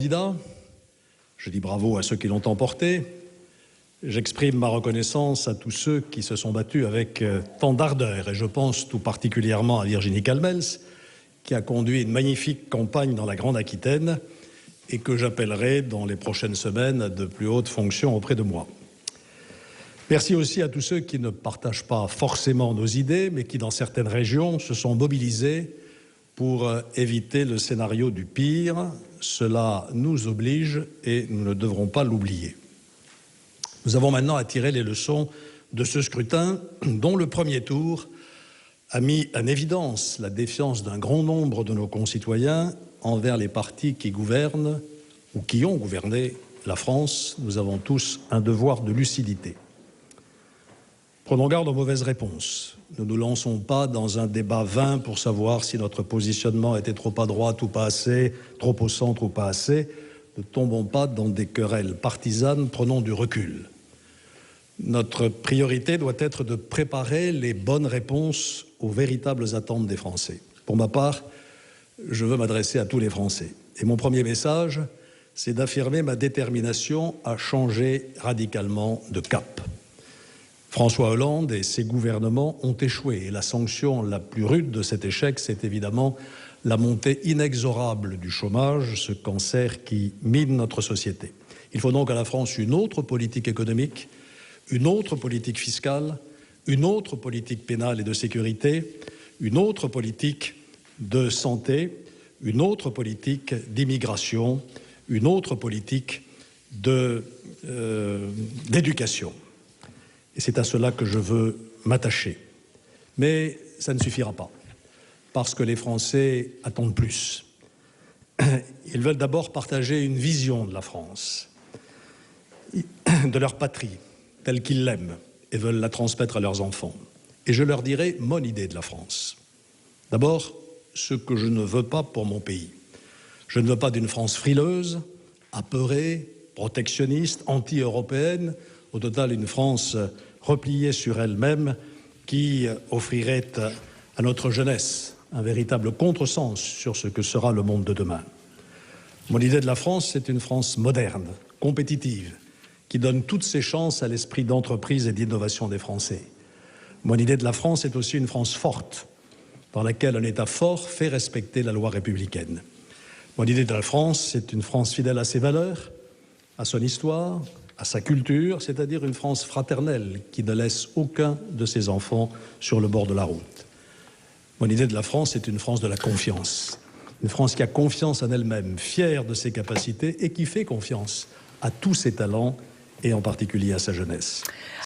Candidat, je dis bravo à ceux qui l'ont emporté. J'exprime ma reconnaissance à tous ceux qui se sont battus avec tant d'ardeur. Et je pense tout particulièrement à Virginie Calmels, qui a conduit une magnifique campagne dans la Grande Aquitaine et que j'appellerai dans les prochaines semaines à de plus hautes fonctions auprès de moi. Merci aussi à tous ceux qui ne partagent pas forcément nos idées, mais qui, dans certaines régions, se sont mobilisés pour éviter le scénario du pire. Cela nous oblige et nous ne devrons pas l'oublier. Nous avons maintenant à tirer les leçons de ce scrutin dont le premier tour a mis en évidence la défiance d'un grand nombre de nos concitoyens envers les partis qui gouvernent ou qui ont gouverné la France. Nous avons tous un devoir de lucidité. Prenons garde aux mauvaises réponses. Ne nous lançons pas dans un débat vain pour savoir si notre positionnement était trop à droite ou pas assez, trop au centre ou pas assez. Ne tombons pas dans des querelles partisanes, prenons du recul. Notre priorité doit être de préparer les bonnes réponses aux véritables attentes des Français. Pour ma part, je veux m'adresser à tous les Français. Et mon premier message, c'est d'affirmer ma détermination à changer radicalement de cap. François Hollande et ses gouvernements ont échoué et la sanction la plus rude de cet échec, c'est évidemment la montée inexorable du chômage, ce cancer qui mine notre société. Il faut donc à la France une autre politique économique, une autre politique fiscale, une autre politique pénale et de sécurité, une autre politique de santé, une autre politique d'immigration, une autre politique d'éducation. Et c'est à cela que je veux m'attacher. Mais ça ne suffira pas, parce que les Français attendent plus. Ils veulent d'abord partager une vision de la France, de leur patrie, telle qu'ils l'aiment, et veulent la transmettre à leurs enfants. Et je leur dirai mon idée de la France. D'abord, ce que je ne veux pas pour mon pays. Je ne veux pas d'une France frileuse, apeurée, protectionniste, anti-européenne, au total une France repliée sur elle-même qui offrirait à notre jeunesse un véritable contresens sur ce que sera le monde de demain. Mon idée de la France, c'est une France moderne, compétitive, qui donne toutes ses chances à l'esprit d'entreprise et d'innovation des Français. Mon idée de la France est aussi une France forte, dans laquelle un État fort fait respecter la loi républicaine. Mon idée de la France, c'est une France fidèle à ses valeurs, à son histoire, à sa culture, c'est-à-dire une France fraternelle qui ne laisse aucun de ses enfants sur le bord de la route. Mon idée de la France, c'est une France de la confiance. Une France qui a confiance en elle-même, fière de ses capacités et qui fait confiance à tous ses talents et en particulier à sa jeunesse.